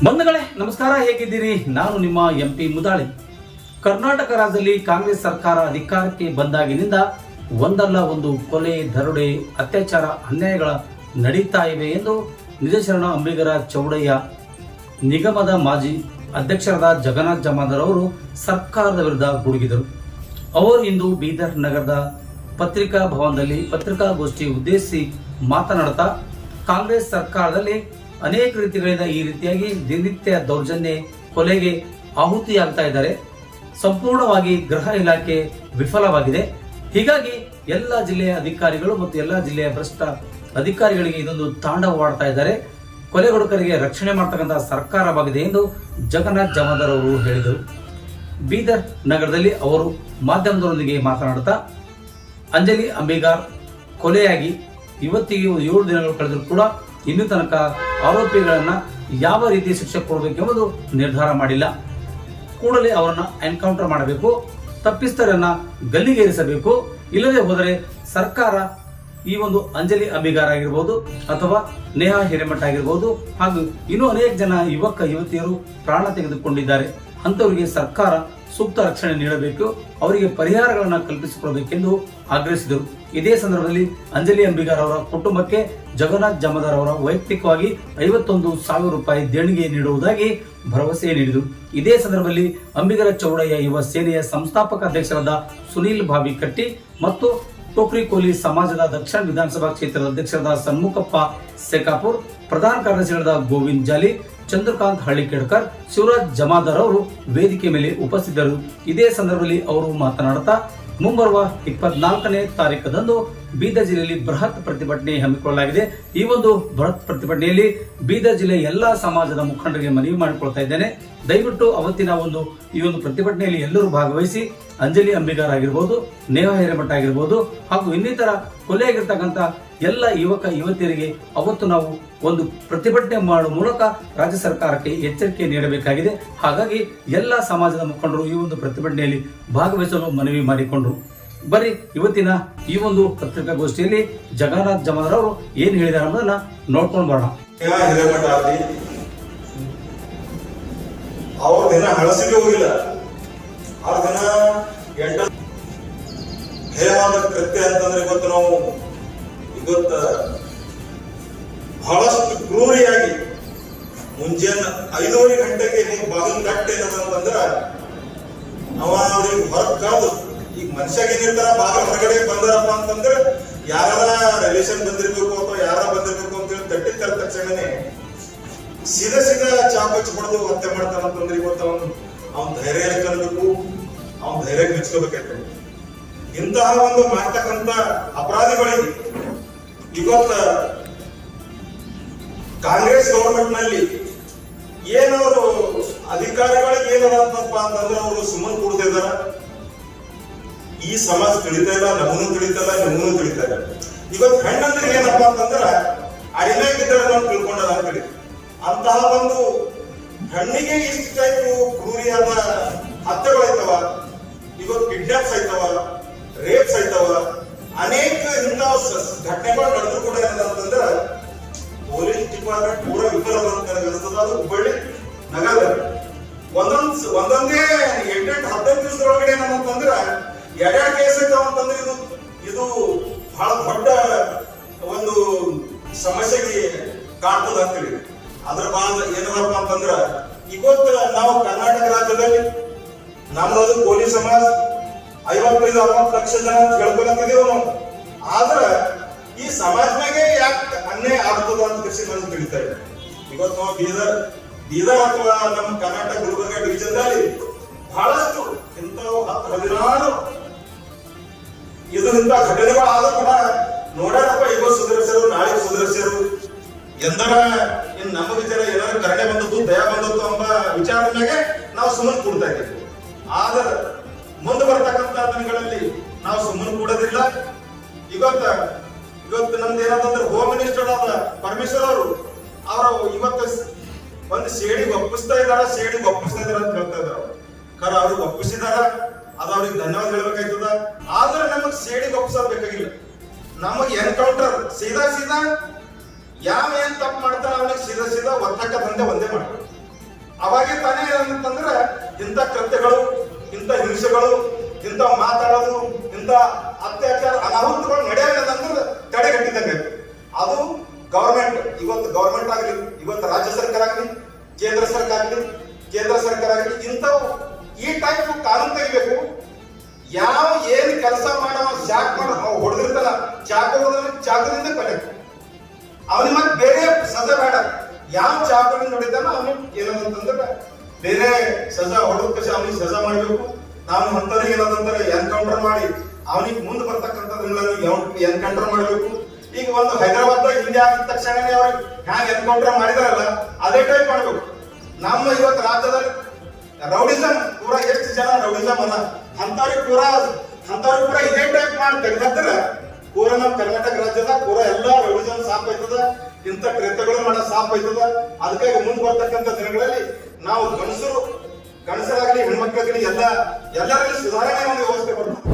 ಬಂಧುಗಳೇ ನಮಸ್ಕಾರ, ಹೇಗಿದ್ದೀರಿ? ನಾನು ನಿಮ್ಮ ಎಂಪಿ ಮುದಾಳಿ. ಕರ್ನಾಟಕ ರಾಜ್ಯದಲ್ಲಿ ಕಾಂಗ್ರೆಸ್ ಸರ್ಕಾರ ಅಧಿಕಾರಕ್ಕೆ ಬಂದಾಗಿನಿಂದ ಒಂದಲ್ಲ ಒಂದು ಕೊಲೆ, ದರೋಡೆ, ಅತ್ಯಾಚಾರ, ಅನ್ಯಾಯಗಳ ನಡೀತಾ ಇವೆ ಎಂದು ನಿಜಶರಣ ಅಂಬಿಗರ ಚೌಡಯ್ಯ ನಿಗಮದ ಮಾಜಿ ಅಧ್ಯಕ್ಷರಾದ ಜಗನ್ನಾಥ್ ಜಮಾದಾರ್ ಅವರು ಸರ್ಕಾರದ ವಿರುದ್ಧ ಗುಡುಗಿದರು. ಅವರು ಇಂದು ಬೀದರ್ ನಗರದ ಪತ್ರಿಕಾ ಭವನದಲ್ಲಿ ಪತ್ರಿಕಾಗೋಷ್ಠಿ ಉದ್ದೇಶಿಸಿ ಮಾತನಾಡುತ್ತಾ ಕಾಂಗ್ರೆಸ್ ಸರ್ಕಾರದಲ್ಲಿ ಅನೇಕ ರೀತಿಗಳಿಂದ ಈ ರೀತಿಯಾಗಿ ದಿನನಿತ್ಯ ದೌರ್ಜನ್ಯ, ಕೊಲೆಗೆ ಆಹುತಿಯಾಗ್ತಾ ಇದ್ದಾರೆ. ಸಂಪೂರ್ಣವಾಗಿ ಗೃಹ ಇಲಾಖೆ ವಿಫಲವಾಗಿದೆ. ಹೀಗಾಗಿ ಎಲ್ಲ ಜಿಲ್ಲೆಯ ಅಧಿಕಾರಿಗಳು ಮತ್ತು ಎಲ್ಲ ಜಿಲ್ಲೆಯ ಭ್ರಷ್ಟ ಅಧಿಕಾರಿಗಳಿಗೆ ಇದೊಂದು ತಾಂಡವವಾಡ್ತಾ ಇದ್ದಾರೆ. ಕೊಲೆಗಡುಕರಿಗೆ ರಕ್ಷಣೆ ಮಾಡತಕ್ಕಂತಹ ಸರ್ಕಾರವಾಗಿದೆ ಎಂದು ಜಗನ್ನಾಥ್ ಜಮಾದಾರ್ ಅವರು ಹೇಳಿದರು. ಬೀದರ್ ನಗರದಲ್ಲಿ ಅವರು ಮಾಧ್ಯಮದವರೊಂದಿಗೆ ಮಾತನಾಡುತ್ತಾ ಅಂಜಲಿ ಅಂಬಿಗಾರ್ ಕೊಲೆಯಾಗಿ ಇವತ್ತಿಗೆ 7 ದಿನಗಳು ಕಳೆದರೂ ಕೂಡ ಇನ್ನೂ ತನಕ ಆರೋಪಿಗಳನ್ನ ಯಾವ ರೀತಿ ಶಿಕ್ಷೆ ಕೊಡಬೇಕೆಂಬುದು ನಿರ್ಧಾರ ಮಾಡಿಲ್ಲ. ಕೂಡಲೇ ಅವರನ್ನ ಎನ್ಕೌಂಟರ್ ಮಾಡಬೇಕು, ತಪ್ಪಿಸ್ತರನ್ನ ಗಲ್ಲಿಗೇರಿಸಬೇಕು. ಇಲ್ಲದೆ ಹೋದರೆ ಸರ್ಕಾರ ಈ ಒಂದು ಅಂಜಲಿ ಅಂಬಿಗಾರ್ ಆಗಿರ್ಬೋದು ಅಥವಾ ನೇಹಾ ಹಿರೇಮಠ ಆಗಿರ್ಬೋದು ಹಾಗೂ ಇನ್ನೂ ಅನೇಕ ಜನ ಯುವಕ ಯುವತಿಯರು ಪ್ರಾಣ ತೆಗೆದುಕೊಂಡಿದ್ದಾರೆ. ಅಂತವರಿಗೆ ಸರ್ಕಾರ ಸೂಕ್ತ ರಕ್ಷಣೆ ನೀಡಬೇಕು, ಅವರಿಗೆ ಪರಿಹಾರಗಳನ್ನು ಕಲ್ಪಿಸಿಕೊಡಬೇಕೆಂದು ಆಗ್ರಹಿಸಿದರು. ಇದೇ ಸಂದರ್ಭದಲ್ಲಿ ಅಂಜಲಿ ಅಂಬಿಗಾರ್ ಅವರ ಕುಟುಂಬಕ್ಕೆ ಜಗನ್ನಾಥ್ ಜಮಾದಾರ್ ಅವರ ವೈಯಕ್ತಿಕವಾಗಿ 51,000 ರೂಪಾಯಿ ದೇಣಿಗೆ ನೀಡುವುದಾಗಿ ಭರವಸೆ ನೀಡಿದರು. ಇದೇ ಸಂದರ್ಭದಲ್ಲಿ ಅಂಬಿಗರ ಚೌಡಯ್ಯ ಯುವ ಸೇನೆಯ ಸಂಸ್ಥಾಪಕ ಅಧ್ಯಕ್ಷರಾದ ಸುನೀಲ್ ಭಾವಿಕಟ್ಟಿ ಮತ್ತು ಟೋಕ್ರಿಕೋಲಿ ಸಮಾಜದ ದಕ್ಷಿಣ ವಿಧಾನಸಭಾ ಕ್ಷೇತ್ರದ ಅಧ್ಯಕ್ಷರಾದ ಸನ್ಮುಖಪ್ಪ ಸೆಕಾಪುರ್, ಪ್ರಧಾನ ಕಾರ್ಯದರ್ಶಿಗಳಾದ ಗೋವಿಂದ್ ಜಾಲಿ, ಚಂದ್ರಕಾಂತ್ ಹಳ್ಳಿಕೇಡ್ಕರ್, ಶಿವರಾಜ್ ಜಮಾದಾರ್ ಅವರು ವೇದಿಕೆ ಮೇಲೆ ಉಪಸ್ಥಿತರು. ಇದೇ ಸಂದರ್ಭದಲ್ಲಿ ಅವರು ಮಾತನಾಡುತ್ತಾ ಮುಂಬರುವ 24ನೇ ತಾರೀಕದಂದು ಬೀದರ್ ಜಿಲ್ಲೆಯಲ್ಲಿ ಬೃಹತ್ ಪ್ರತಿಭಟನೆ ಹಮ್ಮಿಕೊಳ್ಳಲಾಗಿದೆ. ಈ ಒಂದು ಬೃಹತ್ ಪ್ರತಿಭಟನೆಯಲ್ಲಿ ಬೀದರ್ ಜಿಲ್ಲೆಯ ಎಲ್ಲಾ ಸಮಾಜದ ಮುಖಂಡರಿಗೆ ಮನವಿ ಮಾಡಿಕೊಳ್ತಾ ಇದ್ದೇನೆ. ದಯವಿಟ್ಟು ಅವತ್ತಿನ ಈ ಒಂದು ಪ್ರತಿಭಟನೆಯಲ್ಲಿ ಎಲ್ಲರೂ ಭಾಗವಹಿಸಿ ಅಂಜಲಿ ಅಂಬಿಗಾರ್ ಆಗಿರ್ಬೋದು, ನೇಹಾ ಹಿರೇಮಠ ಆಗಿರ್ಬೋದು ಹಾಗೂ ಇನ್ನಿತರ ಕೊಲೆಯಾಗಿರ್ತಕ್ಕಂಥ ಎಲ್ಲ ಯುವಕ ಯುವತಿಯರಿಗೆ ಅವತ್ತು ನಾವು ಒಂದು ಪ್ರತಿಭಟನೆ ಮಾಡುವ ಮೂಲಕ ರಾಜ್ಯ ಸರ್ಕಾರಕ್ಕೆ ಎಚ್ಚರಿಕೆ ನೀಡಬೇಕಾಗಿದೆ. ಹಾಗಾಗಿ ಎಲ್ಲ ಸಮಾಜದ ಮುಖಂಡರು ಈ ಒಂದು ಪ್ರತಿಭಟನೆಯಲ್ಲಿ ಭಾಗವಹಿಸಲು ಮನವಿ ಮಾಡಿಕೊಂಡರು. ಬರೀ ಇವತ್ತಿನ ಈ ಒಂದು ಪತ್ರಿಕಾಗೋಷ್ಠಿಯಲ್ಲಿ ಜಗನ್ನಾಥ್ ಜಮಾದಾರ್ ಅವರು ಏನ್ ಹೇಳಿದ್ದಾರೆ ಅನ್ನೋದನ್ನ ನೋಡ್ಕೊಂಡು ಬರೋಣ. ಅವ್ರ ದಿನ ಹಳಸಿಗೆ ಹೋಗಿಲ್ಲ, ಆ ದಿನ ಹೇವಾದ ಕೃತ್ಯ ಅಂತಂದ್ರೆ ಇವತ್ತು ನಾವು ಇವತ್ತು ಬಹಳಷ್ಟು ಕ್ರೂರಿಯಾಗಿ ಮುಂಜಾನೆ 5:30 ಗಂಟೆಗೆ ಬಾಗಿಲು ಗಟ್ಟೆ ಏನಂತಂದ್ರ ಅವ ಅವ್ರಿಗೆ ಹೊರಗ್ ಕಾದು ಈಗ ಮನುಷ್ಯಾಗ ಏನಿರ್ತಾರ ಬಾಗಿಲು ಹೊರಗಡೆ ಬಂದಾರಪ್ಪ ಅಂತಂದ್ರೆ ಯಾರ ರಿಲೇಷನ್ ಬಂದಿರ್ಬೇಕು ಅಥವಾ ಯಾರ ಬಂದಿರ್ಬೇಕು ಅಂತ ಹೇಳಿ ತಟ್ಟಿರ್ತಾರ ತಕ್ಷಣನೇ ಸೀದಾ ಚಾಪ್ ಹಚ್ಚಿ ಹೊಡೆದು ಹತ್ಯೆ ಮಾಡ್ತಾನಂತಂದ್ರೆ ಇವತ್ತು ಅವ್ನ ಧೈರ್ಯ ಕಲ್ಬೇಕು, ಅವ್ನ ಧೈರ್ಯ ಮೆಚ್ಕೋಬೇಕಾಯ್ತು. ಇಂತಹ ಒಂದು ಮಾಡ್ತಕ್ಕಂಥ ಅಪರಾಧಿಗಳಿಗೆ ಇವತ್ತ ಕಾಂಗ್ರೆಸ್ ಗವರ್ಮೆಂಟ್ ನಲ್ಲಿ ಏನವರು ಅಧಿಕಾರಿಗಳಿಗೆ ಏನಪ್ಪ ಅಂತಂದ್ರೆ ಅವರು ಸುಮ್ಮನೆ ಕೂಡ್ತಿದಾರ. ಈ ಸಮಾಜ ತಿಳಿತಾ ಇಲ್ಲ, ನಮಗೂ ತಿಳಿತಾ ಇಲ್ಲ, ನಿಮಗೂ ತಿಳಿತಾ ಇಲ್ಲ. ಇವತ್ತು ಹೆಣ್ಣಂದ್ರೆ ಏನಪ್ಪಾ ಅಂತಂದ್ರ ಅಡಿಮೆಗಿದ್ದಾರೆ ನಾವು ತಿಳ್ಕೊಂಡಾರ ಅಂತೇಳಿ ಅಂತಹ ಒಂದು ಹೆಣ್ಣಿಗೆ ಇಷ್ಟು ಟೈಪ್ ಕ್ರೂರಿಯಾದ ಹತ್ಯೆಗಳಾಯ್ತವ, ಇವತ್ತು ಕಿಡ್ನಾಪ್ಸ್ ಆಯ್ತವ, ರೇಪ್ಸ್ ಆಯ್ತವ, ಅನೇಕ ಇಂತಹ ಘಟನೆಗಳು ನಡೆದ್ರು ಕೂಡ ಏನಂತಂದ್ರ ಪೊಲೀಸ್ ಡಿಪಾರ್ಟ್ಮೆಂಟ್ ಪೂರ ವಿಫಲ ಅನಿಸ್ತದ. ಅದು ಹುಬ್ಬಳ್ಳಿ ನಗರ ಒಂದೊಂದೇ 8-15 ದಿವಸದೊಳಗಡೆ ಏನಂತಂದ್ರ 2 ಕೇಸ್ ಐತಾವ ಅಂತಂದ್ರೆ ಇದು ಬಹಳ ದೊಡ್ಡ ಒಂದು ಸಮಸ್ಯೆಗೆ ಕಾಣ್ತದ ಅಂತೇಳಿ. ಅದ್ರ ಬಾದ ಏನದಪ್ಪ ಅಂತಂದ್ರ ಇವತ್ತು ನಾವು ಕರ್ನಾಟಕ ರಾಜ್ಯದಲ್ಲಿ ನಮ್ಮದು ಕೋಲಿ ಸಮಾಜ 55-60 ಲಕ್ಷ ಜನ ಹೇಳ್ಕೊಳಂತಿದ್ದೇವೆ ನಾವು. ಆದ್ರ ಈ ಸಮಾಜನಾಗೆ ಯಾಕೆ ಅನ್ಯಾಯ ಆಗ್ತದ ಅಂತ ಕೃಷಿ ನನಗೆ ತಿಳಿತಾ ಇದೆ. ಇವತ್ತು ನಾವು ಬೀದರ್ ಅಥವಾ ನಮ್ಮ ಕರ್ನಾಟಕ ಗುಲ್ಬರ್ಗ ಡಿವಿಷನ್ ನಲ್ಲಿ ಬಹಳಷ್ಟು ಇಂಥವು 10-16 ಇಂಥ ಘಟನೆಗಳು ಆದ್ರೂ ಕೂಡ ನೋಡ್ಯಾರಪ್ಪ, ಈಗ ಸುಧಾರಿಸರು, ನಾಳೆ ಸುಧಾರಿಸರು, ಎಂದರ ಇನ್ ನಮ್ಮ ವಿಚಾರ ಏನಾದ್ರು ಕರುಣೆ ಬಂದದ್ದು, ದಯ ಬಂದದ್ದು ಎಂಬ ವಿಚಾರದ ಮೇಲೆ ನಾವು ಸುಮ್ಮನೆ ಕೂಡ್ತಾ ಇದ್ದೀವಿ. ಆದ್ರೆ ಮುಂದೆ ಬರ್ತಕ್ಕಂಥ ದಿನಗಳಲ್ಲಿ ನಾವು ಸುಮ್ಮನೆ ಕೂಡೋದಿಲ್ಲ. ಇವತ್ತು ನಮ್ದು ಏನಂತಂದ್ರೆ ಹೋಮ್ ಮಿನಿಸ್ಟರ್ ಆದ ಪರಮೇಶ್ವರ್ ಅವರು ಇವತ್ತು ಒಂದು ಸೇಡಿಗೆ ಒಪ್ಪಿಸ್ತಾ ಇದಾರ ಅಂತ ಹೇಳ್ತಾ ಇದಾರ. ಖರ ಅವ್ರಿಗೆ ಒಪ್ಪಿಸಿದಾರ, ಅದು ಅವ್ರಿಗೆ ಧನ್ಯವಾದ ಹೇಳ್ಬೇಕಾಯ್ತದ. ಆದ್ರೆ ನಮಗ್ ಸೇಡಿಗೆ ಒಪ್ಪಿಸೋದ್ ಬೇಕಾಗಿಲ್ಲ. ನಮಗ್ ಎನ್ಕೌಂಟರ್ ಸೀದಾ ಯಾವ ಏನ್ ತಪ್ಪು ಮಾಡ್ತಾರ ಅವನಿಗೆ ಸೀದಾ ಒತ್ತಕ್ಕ ದಂಧೆ ಒಂದೇ ಮಾಡ್ತಾರೆ. ಅವಾಗೆ ತಾನೇ ಏನಂತಂದ್ರೆ ಇಂಥ ಕೃತ್ಯಗಳು, ಇಂಥ ಹಿಂಸೆಗಳು, ಇಂಥ ಮಾತಾಡೋದು, ಇಂಥ ಅತ್ಯಾಚಾರ ಅನಾಹುತಗಳು ನಡೆಯೋದಂದ್ರೆ ತಡೆಗಟ್ಟಿದಂಗೆ. ಅದು ಗವರ್ಮೆಂಟ್, ಇವತ್ತು ಗವರ್ಮೆಂಟ್ ಆಗಲಿ, ಇವತ್ತು ರಾಜ್ಯ ಸರ್ಕಾರ ಆಗಲಿ, ಕೇಂದ್ರ ಸರ್ಕಾರ ಆಗಲಿ, ಇಂಥವು ಈ ಟೈಪ್ ಕಾನೂನು ತೆಗಿಬೇಕು. ಯಾವ ಏನ್ ಕೆಲಸ ಮಾಡೋ ಶಾಕ್ ಮಾಡೋ ಹೊಡೆದಿರ್ತಾನ, ಚಾಕುದಿಂದ ಕೊಲೆಕ್ಟ್, ಅವನಿಗೆ ಮತ್ತೆ ಬೇರೆ ಸಜಾ ಬೇಡ. ಯಾವ ಚಾಕುವಿನ ನೋಡಿದ್ದಾನ ಅವನಿಗೆ ಏನಂತಂದ್ರೆ ಬೇರೆ ಸಜಾ ಹೊಡೆದ ಅವನಿಗೆ ಸಜಾ ಮಾಡಬೇಕು. ನಾವು ಅಂತವ್ರಿಗೆ ಏನಂತಾರೆ ಎನ್ಕೌಂಟರ್ ಮಾಡಿ ಅವನಿಗೆ ಮುಂದೆ ಬರ್ತಕ್ಕಂಥದ್ರಲ್ಲಿ ಎನ್ಕೌಂಟರ್ ಮಾಡಬೇಕು. ಈಗ ಒಂದು ಹೈದರಾಬಾದ್ ಹಿಂದೆ ಆಗಿದ ತಕ್ಷಣನೇ ಅವ್ರಿಗೆ ಹ್ಯಾಂಗ ಎನ್ಕೌಂಟರ್ ಮಾಡಿದಾರಲ್ಲ ಅದೇ ಟೈಪ್ ಮಾಡ್ಬೇಕು. ನಮ್ಮ ಇವತ್ತು ರಾಜ್ಯದಲ್ಲಿ ರೌಡಿಸಮ್ ಪೂರಾ ಎಷ್ಟು ಜನ ರೌಡಿಸಮ್ ಅಲ್ಲ, ಅಂತವ್ರಿಗೆ ಪೂರಾ ಇದೇ ಟೈಪ್ ಮಾಡಿ ತೆಗೆದ್ರೆ ಪೂರಾ ನಮ್ಮ ಕರ್ನಾಟಕ ರಾಜ್ಯದ ಪೂರಾ ಎಲ್ಲಾ ರೌಡಿಸಮ್ ಸಾಫ್ ಆಯ್ತದ, ಇಂಥ ಕೃತ್ಯಗಳು ಮಾಡೋದು ಸಾಫ್ ಆಯ್ತದ. ಅದಕ್ಕಾಗಿ ಮುಂದೆ ಬರ್ತಕ್ಕಂಥ ದಿನಗಳಲ್ಲಿ ನಾವು ಗಣಸರಾಗ್ಲಿ ಹೆಣ್ಮಕ್ಳಾಗ್ಲಿ ಎಲ್ಲರಲ್ಲಿ ಸುಧಾರಣೆ ಒಂದು ವ್ಯವಸ್ಥೆ ಬರ್ತದೆ.